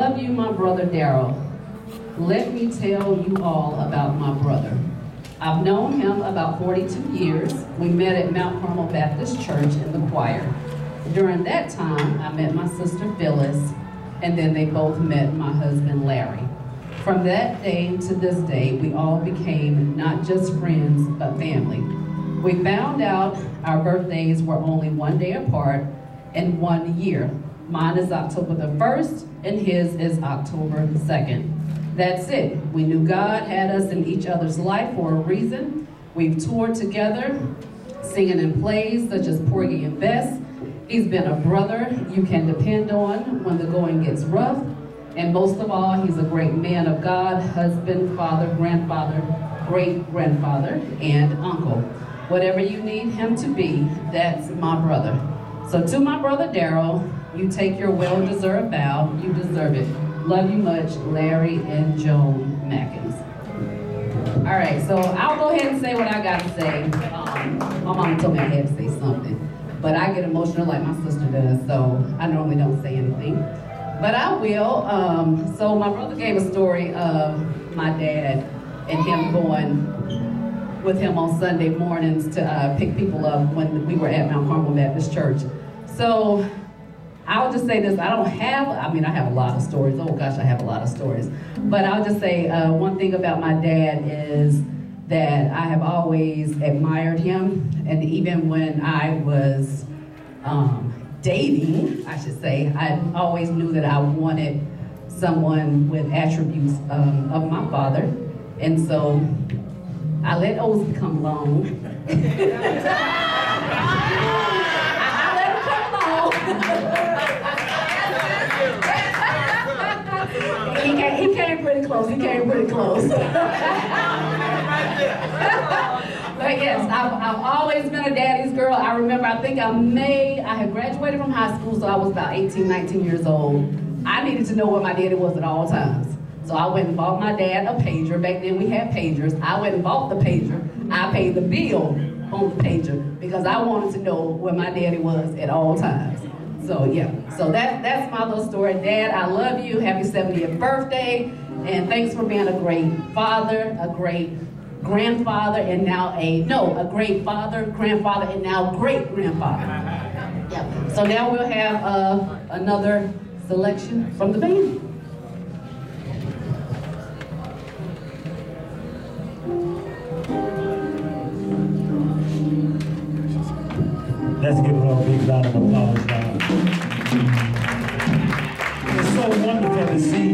Love you, my brother Daryl. Let me tell you all about my brother. I've known him about 42 years. We met at Mount Carmel Baptist Church in the choir. During that time, I met my sister Phyllis, and then they both met my husband Larry. From that day to this day, we all became not just friends, but family. We found out our birthdays were only one day apart and 1 year. Mine is October the 1st, and his is October 2nd. That's it. We knew God had us in each other's life for a reason. We've toured together, singing in plays such as Porgy and Bess. He's been a brother you can depend on when the going gets rough. And most of all, he's a great man of God, husband, father, grandfather, great-grandfather, and uncle. Whatever you need him to be, that's my brother. So to my brother Daryl, you take your well-deserved bow. You deserve it. Love you much, Larry and Joan Mackins. All right, so I'll go ahead and say what I got to say. My mom told me I had to say something, but I get emotional like my sister does, so I normally don't say anything. But I will. So my brother gave a story of my dad and him going with him on Sunday mornings to pick people up when we were at Mount Carmel Baptist Church. So I'll just say this, I have a lot of stories. Oh gosh, I have a lot of stories. But I'll just say one thing about my dad is that I have always admired him. And even when I was dating, I should say, I always knew that I wanted someone with attributes of my father. And so I let Ozzy come along. He came pretty close. But yes, I've always been a daddy's girl. I remember, I had graduated from high school, so I was about 18, 19 years old. I needed to know where my daddy was at all times. So I went and bought my dad a pager. Back then we had pagers. I went and bought the pager. I paid the bill on the pager because I wanted to know where my daddy was at all times. So yeah, so that's my little story. Dad, I love you. Happy 70th birthday. And thanks for being a great father, a great grandfather, and now a great father, grandfather, and now great grandfather. Yeah. So now we'll have another selection from the band. Let's give her a big round of applause now. It's so wonderful to see.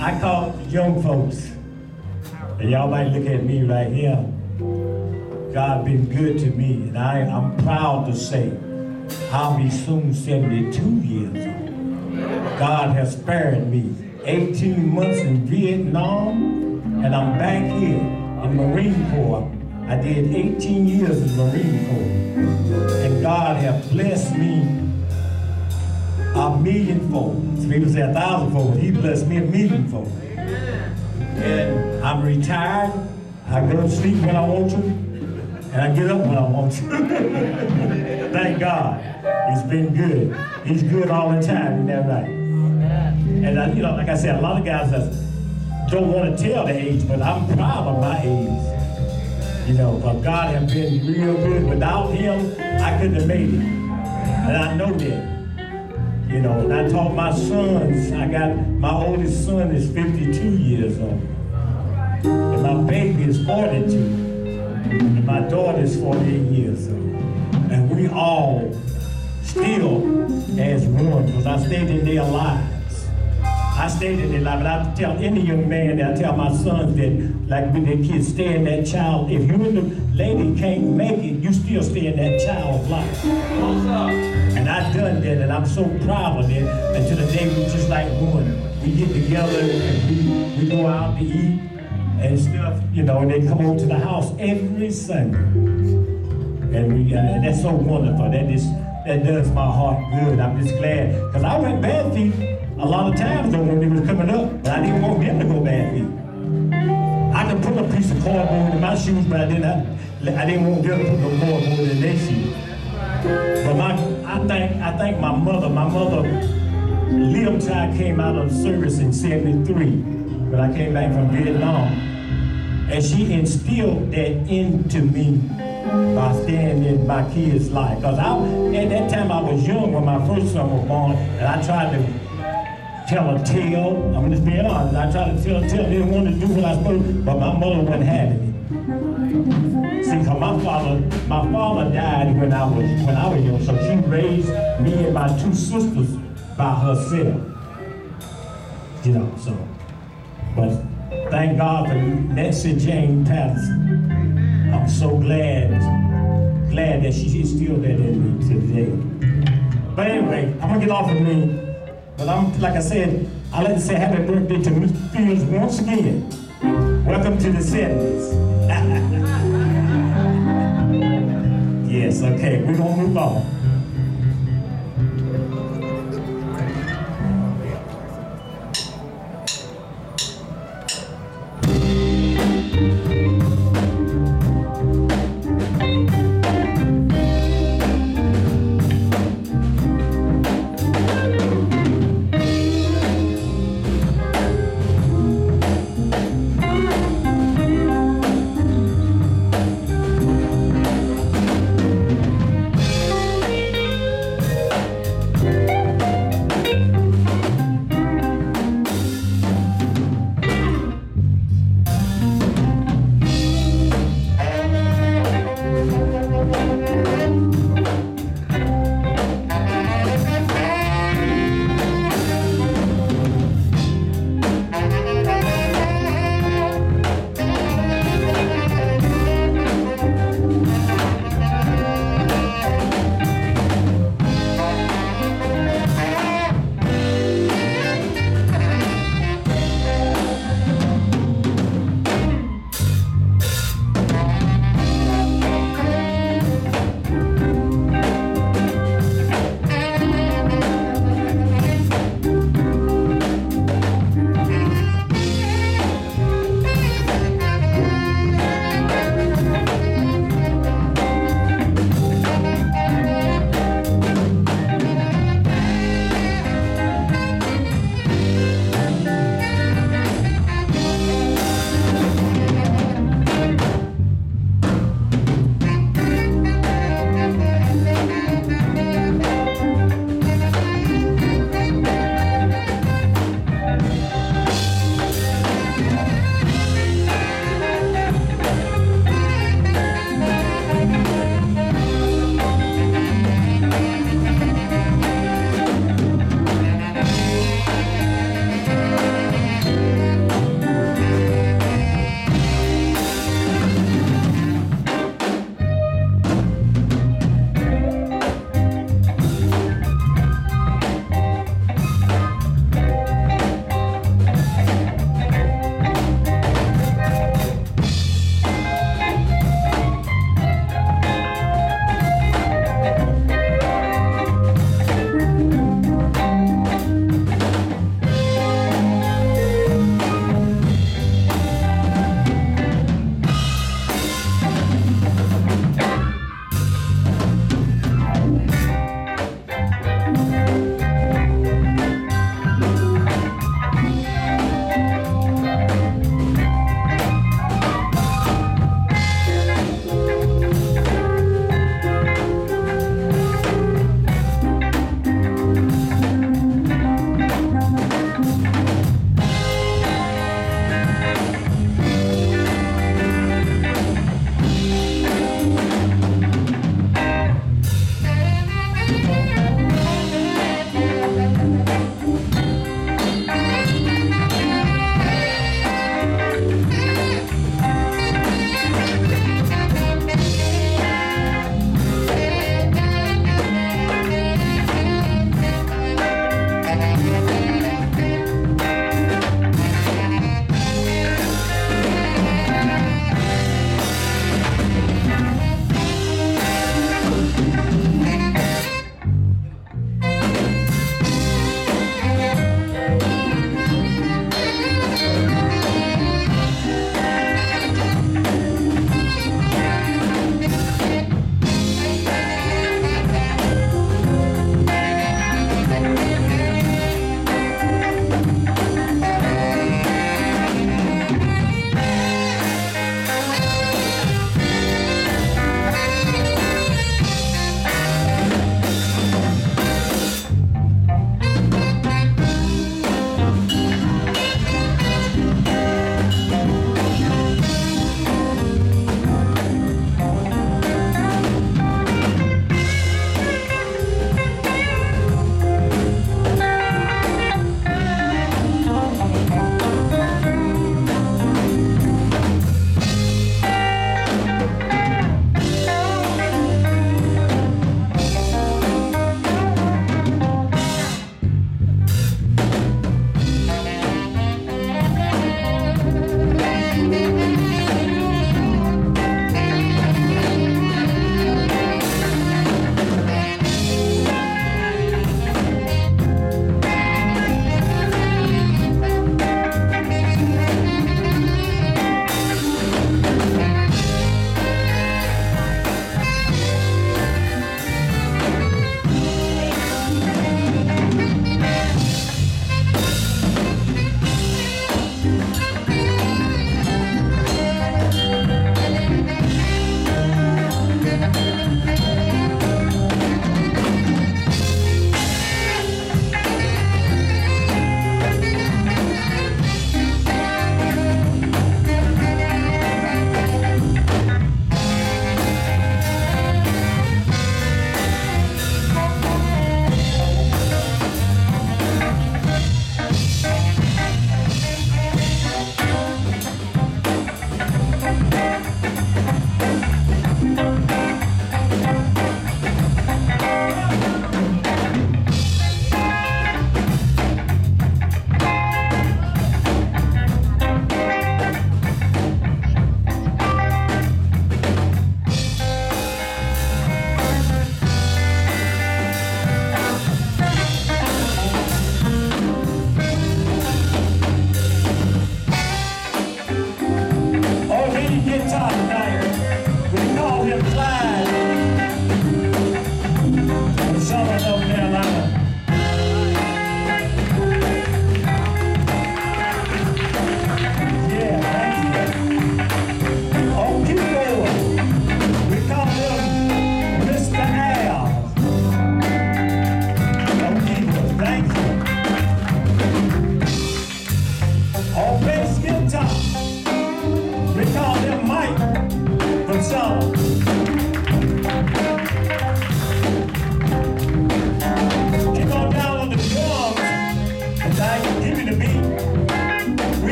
I call young folks, and y'all might look at me right here. God been good to me, and I'm proud to say I'll be soon 72 years old. God has spared me 18 months in Vietnam, and I'm back here in Marine Corps. I did 18 years in Marine Corps, and God has blessed me a millionfold. Some people say 1,000-fold, but He blessed me a millionfold. And I'm retired. I go to sleep when I want to, and I get up when I want to. Thank God. He's been good. He's good all the time, isn't that right? And like I said, a lot of guys don't want to tell the age, but I'm proud of my age. But God has been real good. Without Him, I couldn't have made it. And I know that. And I taught my sons. My oldest son is 52 years old. And my baby is 42. And my daughter is 48 years old. And we all still as one, because I stayed in their lives. I stayed in their life, and I tell any young man, I tell my sons that, like when their kids stay in that child, if you and the lady can't make it, you still stay in that child's life. And I've done that, and I'm so proud of it. Until the day we just like one. We get together, and we go out to eat and stuff, and they come over to the house every Sunday. And that's so wonderful. That does my heart good. I'm just glad, because I went bare feet a lot of times though when they was coming up, but I didn't want them to go bare feet. I could put a piece of cardboard in my shoes, but I didn't want them to put no cardboard in their shoes. But I thank my mother. My mother lived till I came out of service in '73, when I came back from Vietnam. And she instilled that into me by staying in my kids' life. Because at that time I was young when my first son was born, and I tried to tell a tale. I'm just being honest. I tried to tell a tale. I didn't want to do what I was supposed to, but my mother wasn't having it. See, cause my father died when I was young, so she raised me and my two sisters by herself. You know, so. But thank God for Nancy Jane Patterson. I'm so glad that she instilled that in me today. But anyway, I'm gonna get off of me. But like I said, I'd like to say happy birthday to Mr. Fields once again. Welcome to the 70s. Yes, okay, we're gonna move on.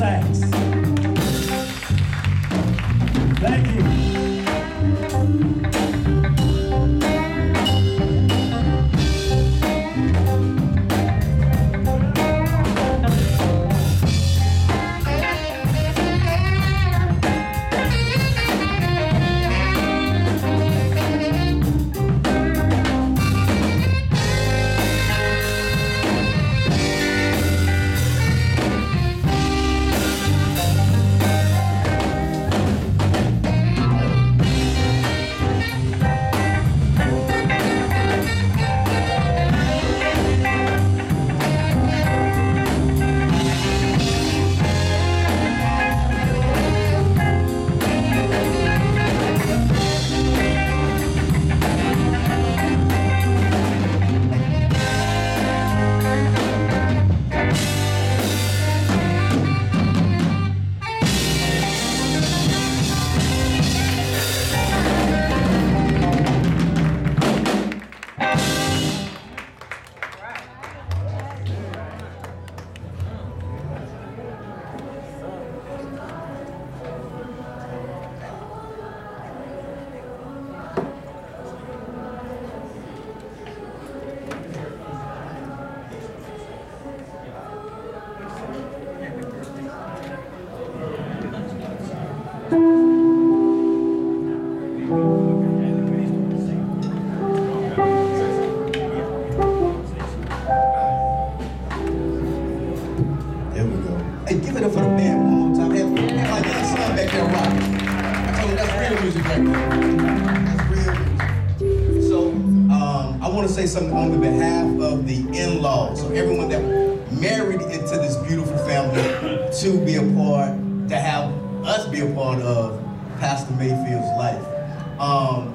sax. Thank you. Hey, give it up for the band one more time. Hey, like that song back there rock. I told you that's real music right there. That's real music. So, I want to say something on the behalf of the in-laws, so everyone that married into this beautiful family to be a part, to have us be a part of Pastor Mayfield's life.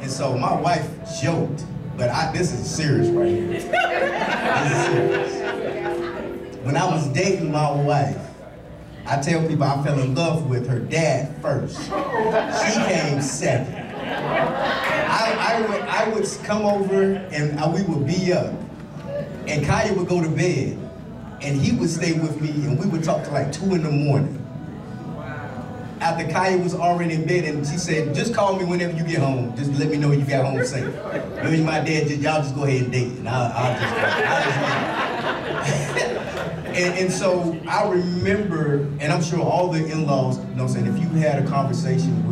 And so my wife joked, but this is serious right here. This is serious. When I was dating my wife, I tell people I fell in love with her dad first. She came second. I would come over and we would be up, and Kaya would go to bed, and he would stay with me, and we would talk till like 2 in the morning. After Kaya was already in bed, and she said, just call me whenever you get home. Just let me know you got home safe. Me and my dad, y'all just go ahead and date, and I'll just And so I remember, and I'm sure all the in-laws, you know what I'm saying, if you had a conversation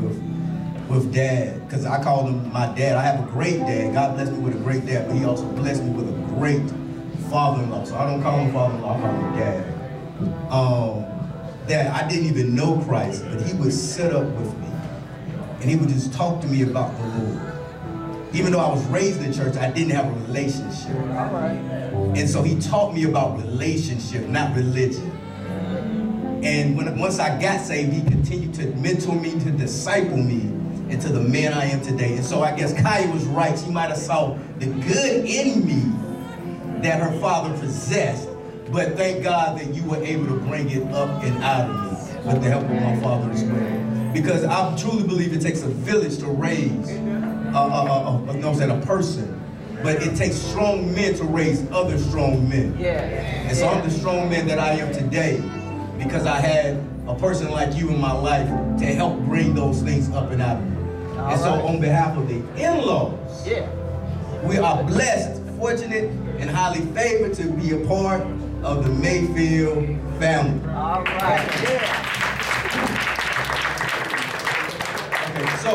with dad, because I call him my dad. I have a great dad. God blessed me with a great dad, but he also blessed me with a great father-in-law. So I don't call him father-in-law, I call him dad. That I didn't even know Christ, but he would sit up with me, and he would just talk to me about the Lord. Even though I was raised in church, I didn't have a relationship. All right. And so he taught me about relationship, not religion. And once I got saved, he continued to mentor me, to disciple me into the man I am today. And so I guess Kaya was right. She might have saw the good in me that her father possessed, but thank God that you were able to bring it up and out of me with the help of my father as well. Because I truly believe it takes a village to raise a person. But it takes strong men to raise other strong men. Yeah. And so I'm the strong man that I am today because I had a person like you in my life to help bring those things up and out of me. And so on behalf of the in-laws, we are blessed, fortunate, and highly favored to be a part of the Mayfield family. All right. Yeah. Okay, so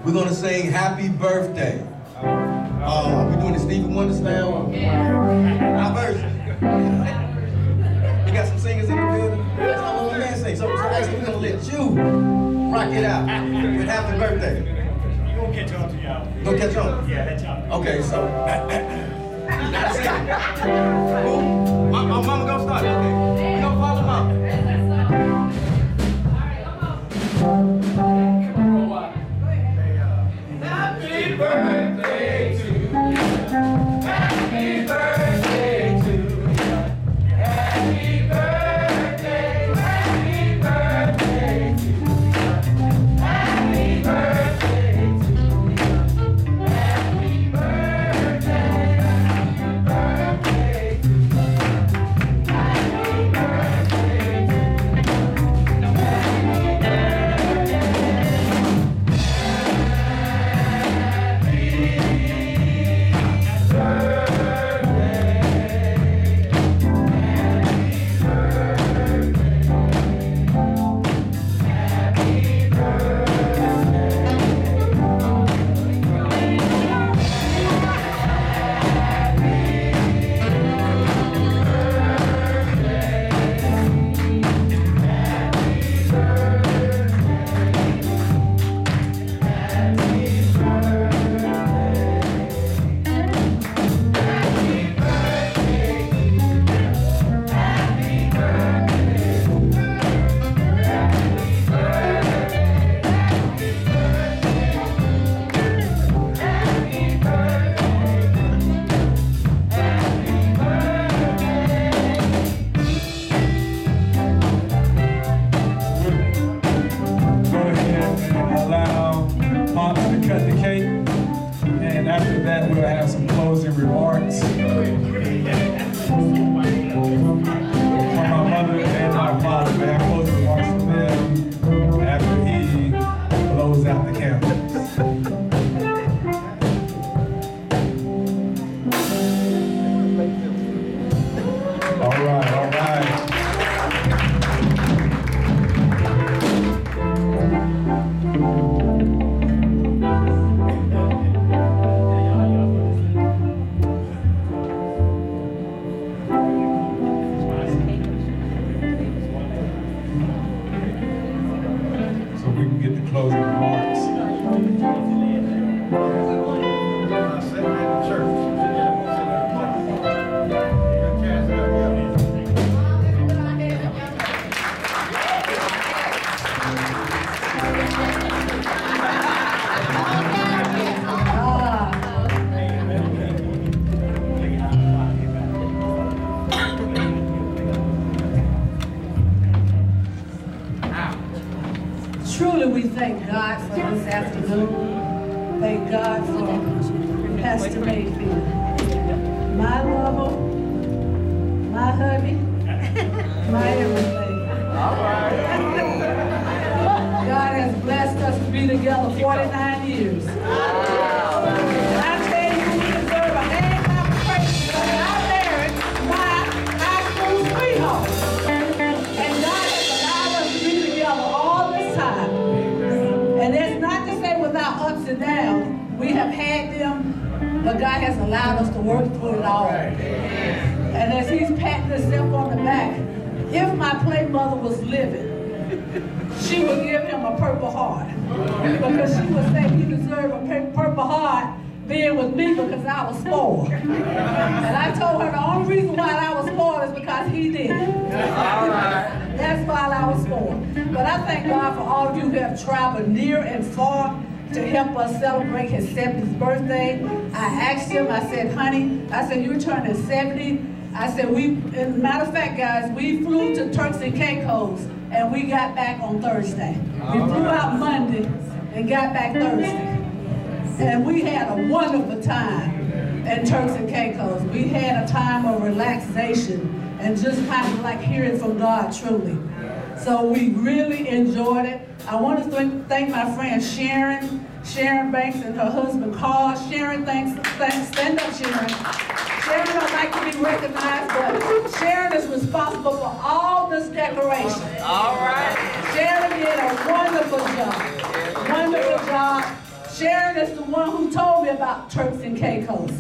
we're gonna sing Happy Birthday. Are we doing the Stevie Wonder style? Yeah. Our version. You got some singers in the building? That's all the man sing. So actually we're gonna let you rock it out with Happy Birthday. You gonna catch on to y'all. Gonna catch on? Yeah, that's y'all. Okay, so. Who? My mama gonna start. Okay. We gonna follow mama. Happy birthday to you. Happy birthday to you. Happy birthday. Happy birthday to you. Happy birthday to you. Happy birthday. Happy birthday to you. Happy birthday. closing remarks. Truly, we thank God for this afternoon. Thank God for Pastor Mayfield, my lover, my hubby, my everything. God has blessed us to be together 49 years. And I tell you, we deserve a hand clap of praise because I married my high school sweetheart. And God has allowed us to be together all this time. And that's not to say without ups and downs. We have had them, but God has allowed us to work through it all. And as he's patting himself on the back, if my play mother was living, she would give him a Purple Heart. Because she would say he deserved a Purple Heart being with me because I was spoiled. And I told her the only reason why I was spoiled is because he did it. That's why I was spoiled. But I thank God for all of you who have traveled near and far to help us celebrate his 70th birthday. I asked him, I said, honey, I said, you're turning 70. I said, as a matter of fact, guys, we flew to Turks and Caicos and we got back on Thursday. We flew out Monday and got back Thursday. And we had a wonderful time in Turks and Caicos. We had a time of relaxation and just kind of like hearing from God truly. So we really enjoyed it. I want to thank my friend Sharon Banks and her husband Carl. Sharon, thanks, stand up Sharon. Sharon don't like to be recognized, but Sharon is responsible for all this decoration. All right. Sharon did a wonderful job. Wonderful job. Sharon is the one who told me about Turks and Caicos.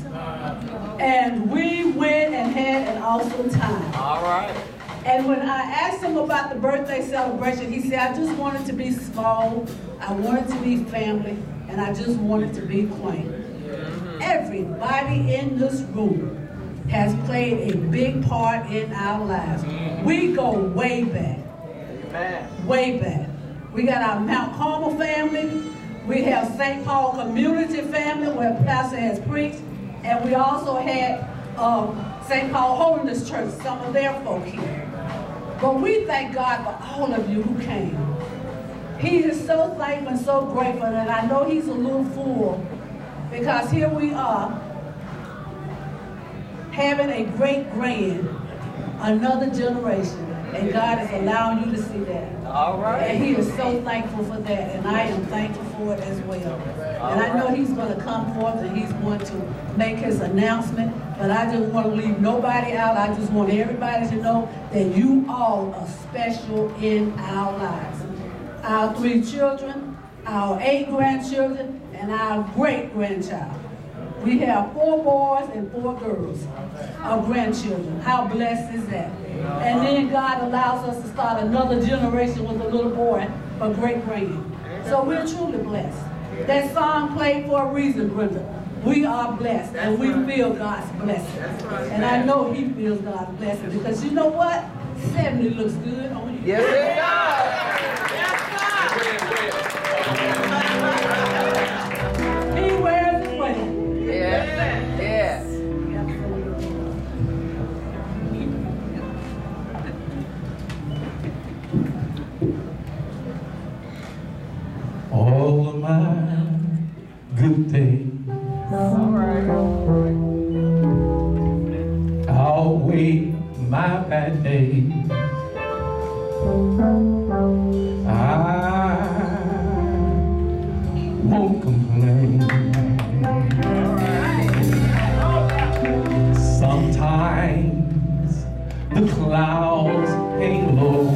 And we went and had an awesome time. All right. And when I asked him about the birthday celebration, he said, I just wanted to be small, I wanted to be family, and I just wanted to be quaint. Everybody in this room has played a big part in our lives. We go way back. Way back. We got our Mount Carmel family. We have St. Paul Community family where Pastor has preached. And we also had St. Paul Holiness Church, some of their folk here. But we thank God for all of you who came. He is so thankful and so grateful, and I know he's a little full because here we are having a great grand, another generation, and God is allowing you to see that. All right. And he is so thankful for that, and I am thankful for it as well. And I know he's going to come forth and he's going to make his announcement, but I just want to leave nobody out. I just want everybody to know that you all are special in our lives. Our 3 children, our 8 grandchildren, and our great-grandchild. We have 4 boys and 4 girls, our grandchildren. How blessed is that? And then God allows us to start another generation with a little boy, a great-grand. So we're truly blessed. That song played for a reason, Brenda. We are blessed, and we feel God's blessing. And I know he feels God's blessing, because you know what? 70 looks good on you. Yes, it does. He wears it well. Yes, yes. All of my good days outweigh my bad days. I won't complain. Sometimes the clouds hang low.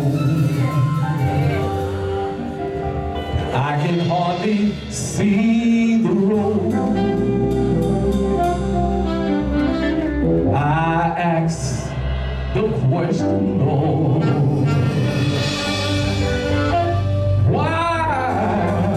I can hardly see the road. I ask the question, Lord, why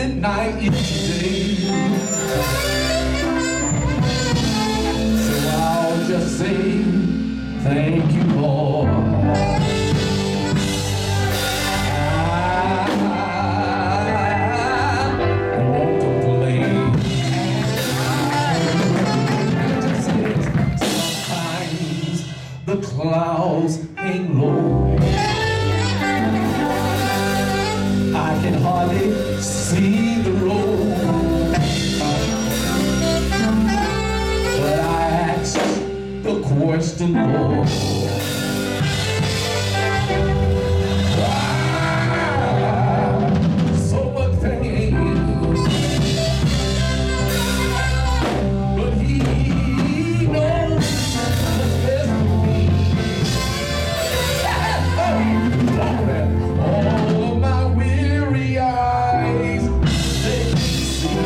midnight yesterday. So I'll just say thank you, Lord. I won't complain. Just say sometimes the clouds hang low. I can hardly see the road, but I ask the question, Lord, why so much pain? But He knows what's best for me. All of my weary eyes, they see.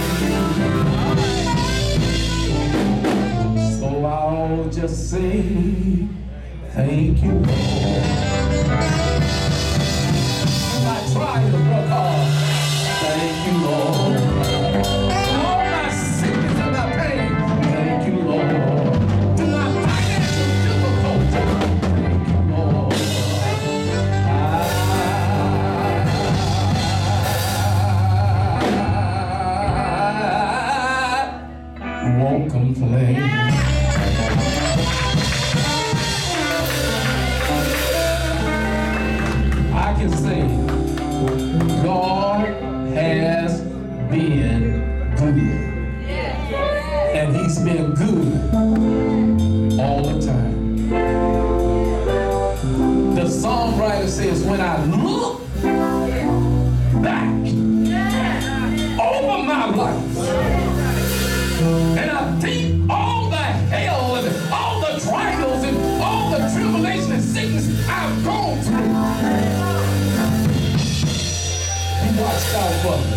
So I'll just say thank you, Lord. I try to work hard. Thank you, Lord. All my sickness and my pain. Thank you, Lord. To my financial difficulty. Thank you, Lord. I won't complain. I can say God has been good. And He's been good all the time. The songwriter says, when I look back over my life and I think all the hell and all the trials and all the tribulation and sickness I've gone through, He watched out for me.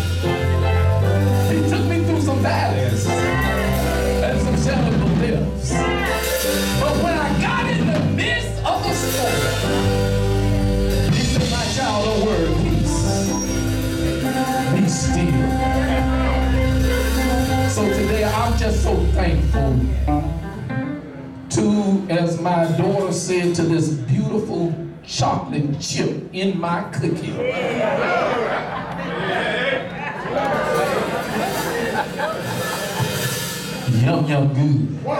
He took me through some valleys and some shallow hills. But when I got in the midst of the storm, He said, my child, don't worry, peace. Be still. So today I'm just so thankful to, as my daughter said, to this beautiful chocolate chip in my cookie. Yum, yum, good. When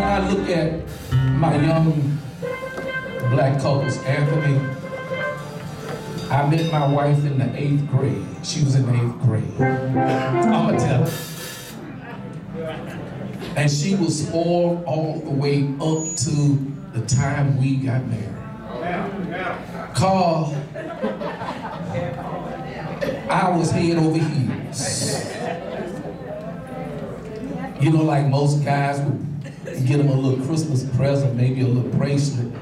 I look at my young black couples, Anthony, I met my wife in the 8th grade. She was in the 8th grade. I'm gonna tell her. And she was spoiled all the way up to the time we got married. Carl, I was head over heels. You know, like most guys would get them a little Christmas present, maybe a little bracelet.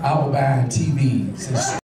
I was buying TVs and